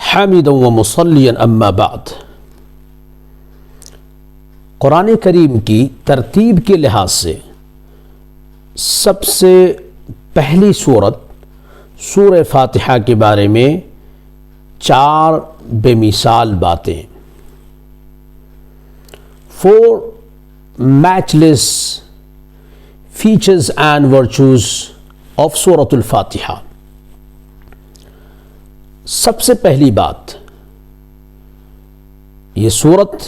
حامدا ومصلیا اما بعد۔ قرآن کریم کی ترتیب کے لحاظ سے سب سے پہلی سورت سورہ فاتحہ کے بارے میں 4 بے مثال باتیں، 4 matchless features and virtues of سورۃ الفاتحہ۔ سب سے پہلی بات، یہ سورت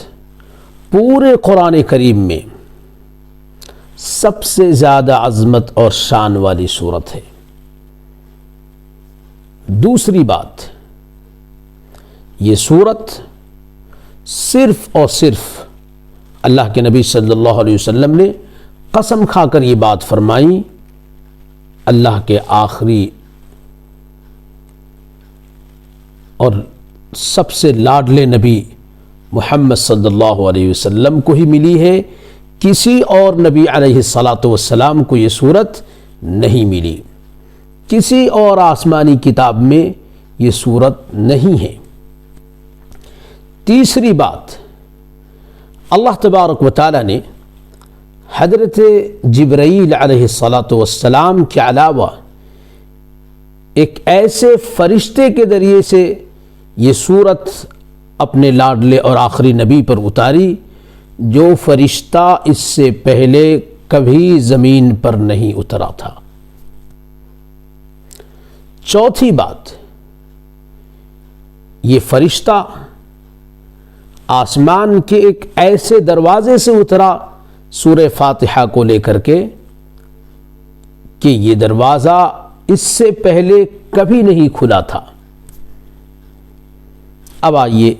پورے قرآن کریم میں سب سے زیادہ عظمت اور شان والی سورت ہے۔ دوسری بات، یہ سورت صرف اور صرف اللہ کے نبی صلی اللہ علیہ وسلم نے قسم کھا کر یہ بات فرمائی، اللہ کے آخری اور سب سے لاڈلے نبی محمد صلی اللہ علیہ وسلم کو ہی ملی ہے، کسی اور نبی علیہ الصلاۃ والسلام کو یہ سورت نہیں ملی، کسی اور آسمانی کتاب میں یہ سورت نہیں ہے۔ تیسری بات، اللہ تبارک و تعالی نے حضرت جبرائیل علیہ الصلاۃ والسلام کے علاوہ ایک ایسے فرشتے کے ذریعے سے یہ سورت اپنے لاڈلے اور آخری نبی پر اتاری جو فرشتہ اس سے پہلے کبھی زمین پر نہیں اترا تھا۔ چوتھی بات، یہ فرشتہ آسمان کے ایک ایسے دروازے سے اترا سورہ فاتحہ کو لے کر کے کہ یہ دروازہ اس سے پہلے کبھی نہیں کھلا تھا۔ اب آئیے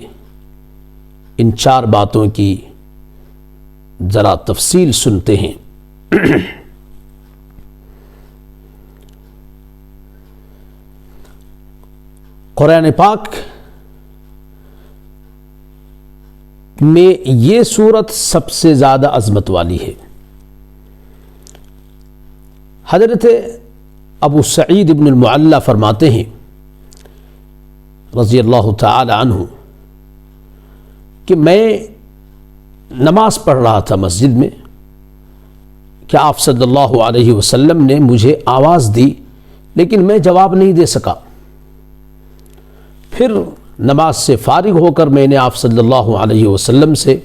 ان 4 باتوں کی ذرا تفصیل سنتے ہیں۔ قرآن پاک میں یہ سورت سب سے زیادہ عظمت والی ہے۔ حضرت ابو سعید ابن المعلی فرماتے ہیں رضی اللہ تعالی عنہ کہ میں نماز پڑھ رہا تھا مسجد میں کہ آپ صلی اللہ علیہ وسلم نے مجھے آواز دی، لیکن میں جواب نہیں دے سکا۔ پھر نماز سے فارغ ہو کر میں نے آپ صلی اللہ علیہ وسلم سے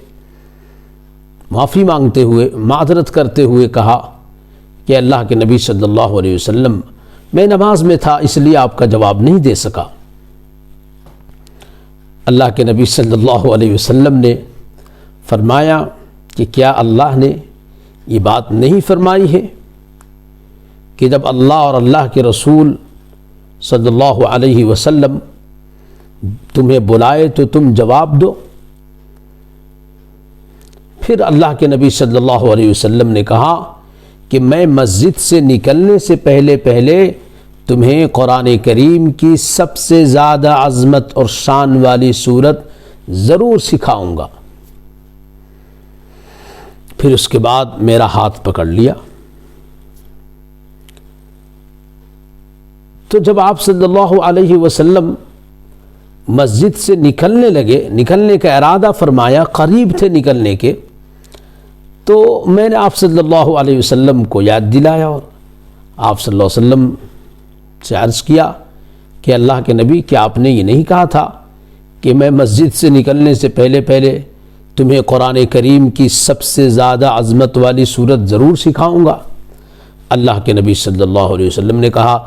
معافی مانگتے ہوئے، معذرت کرتے ہوئے کہا کہ اللہ کے نبی صلی اللہ علیہ وسلم، میں نماز میں تھا اس لیے آپ کا جواب نہیں دے سکا۔ اللہ کے نبی صلی اللہ علیہ وسلم نے فرمایا کہ کیا اللہ نے یہ بات نہیں فرمائی ہے کہ جب اللہ اور اللہ کے رسول صلی اللہ علیہ وسلم تمہیں بلائے تو تم جواب دو؟ پھر اللہ کے نبی صلی اللہ علیہ وسلم نے کہا کہ میں مسجد سے نکلنے سے پہلے تمہیں قرآن کریم کی سب سے زیادہ عظمت اور شان والی سورت ضرور سکھاؤں گا۔ پھر اس کے بعد میرا ہاتھ پکڑ لیا۔ تو جب آپ صلی اللہ علیہ وسلم مسجد سے نکلنے لگے، نکلنے کا ارادہ فرمایا، قریب تھے نکلنے کے، تو میں نے آپ صلی اللہ علیہ وسلم کو یاد دلایا اور آپ صلی اللہ علیہ وسلم سے عرض کیا کہ اللہ کے نبی، کیا آپ نے یہ نہیں کہا تھا کہ میں مسجد سے نکلنے سے پہلے تمہیں قرآن کریم کی سب سے زیادہ عظمت والی سورت ضرور سکھاؤں گا؟ اللہ کے نبی صلی اللہ علیہ وسلم نے کہا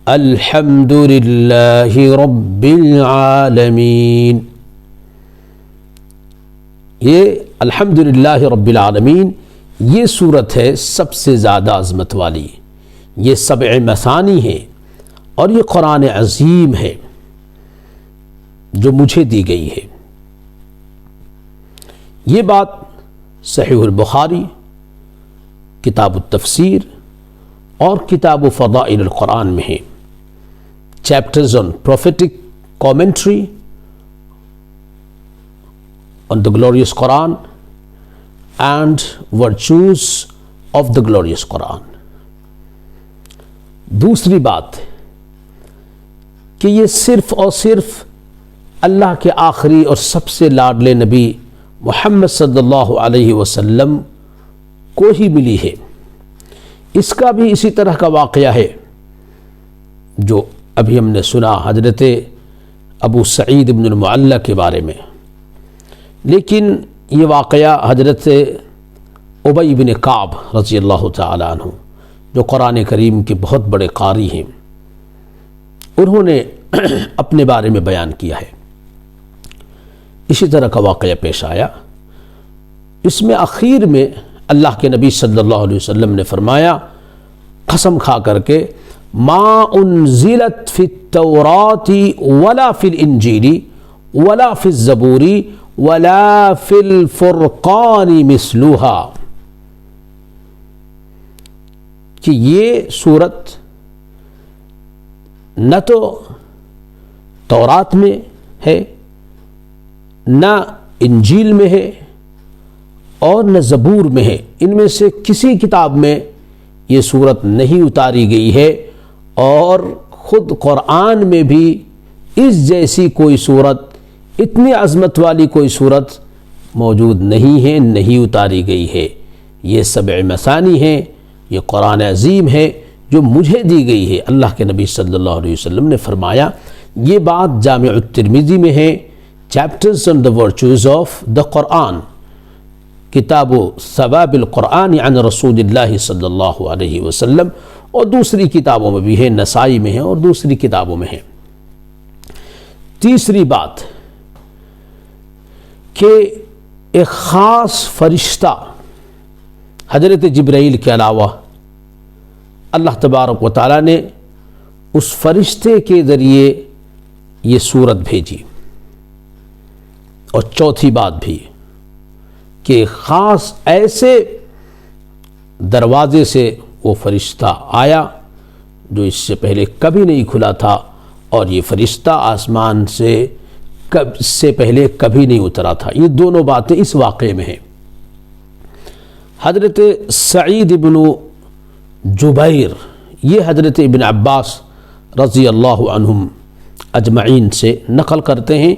الحمدللہ رب العالمین۔ یہ الحمدللہ رب العالمین یہ سورت ہے سب سے زیادہ عظمت والی، یہ 7 مثانی ہے اور یہ قرآن عظیم ہے جو مجھے دی گئی ہے۔ یہ بات صحیح البخاری، کتاب التفسیر اور کتاب فضائل القرآن میں ہے، chapters on prophetic commentary on the glorious Quran and virtues of the glorious Quran. دوسری بات کہ یہ صرف اور صرف اللہ کے آخری اور سب سے لاڈلے نبی محمد صلی اللہ علیہ وسلم کو ہی ملی ہے۔ اس کا بھی اسی طرح کا واقعہ ہے جو ابھی ہم نے سنا حضرت ابو سعید بن المعلیٰ کے بارے میں، لیکن یہ واقعہ حضرت ابی بن کعب رضی اللہ تعالیٰ عنہ جو قرآن کریم کے بہت بڑے قاری ہیں، انہوں نے اپنے بارے میں بیان کیا ہے۔ اسی طرح کا واقعہ پیش آیا۔ اس میں اخیر میں اللہ کے نبی صلی اللہ علیہ وسلم نے فرمایا قسم کھا کر کے، ما انزلت فی التوراۃ ولا فی الانجیل ولا فی الزبور ولا فی الفرقان مثلها، کہ یہ سورت نہ تو تورات میں ہے، نہ انجیل میں ہے، اور نہ زبور میں ہے، ان میں سے کسی کتاب میں یہ سورت نہیں اتاری گئی ہے، اور خود قرآن میں بھی اس جیسی کوئی سورت، اتنی عظمت والی کوئی سورت موجود نہیں ہے، نہیں اتاری گئی ہے۔ یہ سبع مثانی ہیں، یہ قرآن عظیم ہے جو مجھے دی گئی ہے۔ اللہ کے نبی صلی اللہ علیہ وسلم نے فرمایا، یہ بات جامع الترمذی میں ہے، chapters on the virtues of the Quran, کتاب ثواب القرآن عن رسول اللہ صلی اللہ علیہ وسلم، اور دوسری کتابوں میں بھی ہے، نسائی میں ہے اور دوسری کتابوں میں ہے۔ تیسری بات کہ ایک خاص فرشتہ حضرت جبرائیل کے علاوہ اللہ تبارک و تعالیٰ نے اس فرشتے کے ذریعے یہ سورت بھیجی۔ اور چوتھی بات بھی کہ خاص ایسے دروازے سے وہ فرشتہ آیا جو اس سے پہلے کبھی نہیں کھلا تھا، اور یہ فرشتہ آسمان سے پہلے کبھی نہیں اترا تھا۔ یہ دونوں باتیں اس واقعے میں ہیں۔ حضرت سعید بن جبیر یہ حضرت ابن عباس رضی اللہ عنہم اجمعین سے نقل کرتے ہیں۔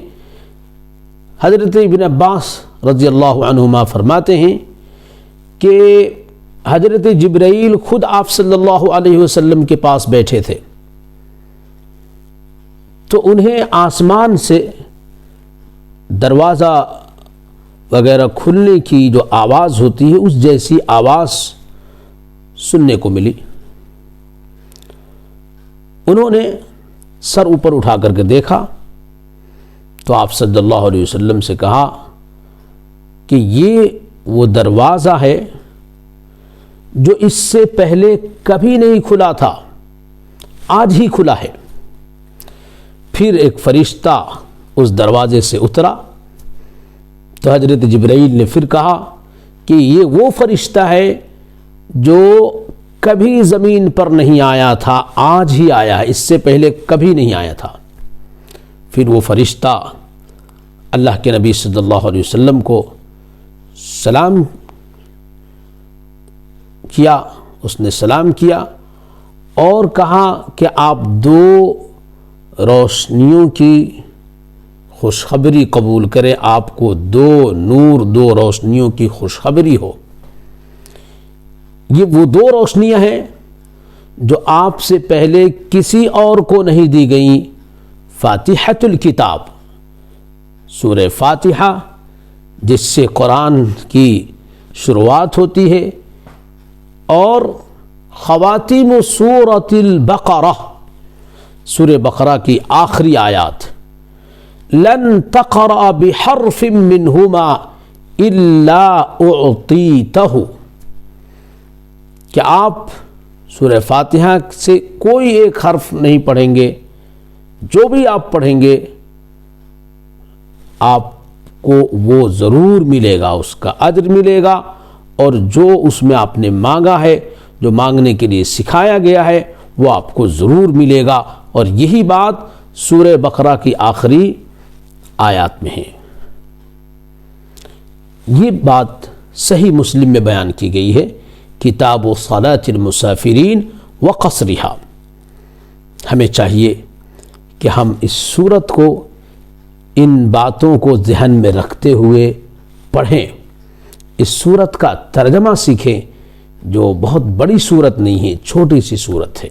حضرت ابن عباس رضی اللہ عنہما فرماتے ہیں کہ حضرت جبرائیل خود آپ صلی اللہ علیہ وسلم کے پاس بیٹھے تھے، تو انہیں آسمان سے دروازہ وغیرہ کھلنے کی جو آواز ہوتی ہے اس جیسی آواز سننے کو ملی۔ انہوں نے سر اوپر اٹھا کر کے دیکھا تو آپ صلی اللہ علیہ وسلم سے کہا کہ یہ وہ دروازہ ہے جو اس سے پہلے کبھی نہیں کھلا تھا، آج ہی کھلا ہے۔ پھر ایک فرشتہ اس دروازے سے اترا تو حضرت جبرائیل نے پھر کہا کہ یہ وہ فرشتہ ہے جو کبھی زمین پر نہیں آیا تھا، آج ہی آیا ہے، اس سے پہلے کبھی نہیں آیا تھا۔ پھر وہ فرشتہ اللہ کے نبی صلی اللہ علیہ وسلم کو سلام کیا، اس نے سلام کیا اور کہا کہ آپ دو روشنیوں کی خوشخبری قبول کریں، آپ کو دو نور، دو روشنیوں کی خوشخبری ہو۔ یہ وہ دو روشنیاں ہیں جو آپ سے پہلے کسی اور کو نہیں دی گئیں۔ فاتحۃ الکتاب، سورہ فاتحہ جس سے قرآن کی شروعات ہوتی ہے، اور خواتیم سورۃ البقرہ، سورہ بقرہ کی آخری آیات، لن تقرأ بحرف منہما الا اعطیتہ، کہ آپ سورہ فاتحہ سے کوئی ایک حرف نہیں پڑھیں گے، جو بھی آپ پڑھیں گے آپ کو وہ ضرور ملے گا، اس کا اجر ملے گا، اور جو اس میں آپ نے مانگا ہے، جو مانگنے کے لیے سکھایا گیا ہے، وہ آپ کو ضرور ملے گا۔ اور یہی بات سورہ بقرہ کی آخری آیات میں ہے۔ یہ بات صحیح مسلم میں بیان کی گئی ہے، کتاب صلاۃ المسافرین وقصرها۔ ہمیں چاہیے کہ ہم اس سورت کو ان باتوں کو ذہن میں رکھتے ہوئے پڑھیں، اس سورت کا ترجمہ سیکھیں جو بہت بڑی سورت نہیں ہے، چھوٹی سی سورت ہے۔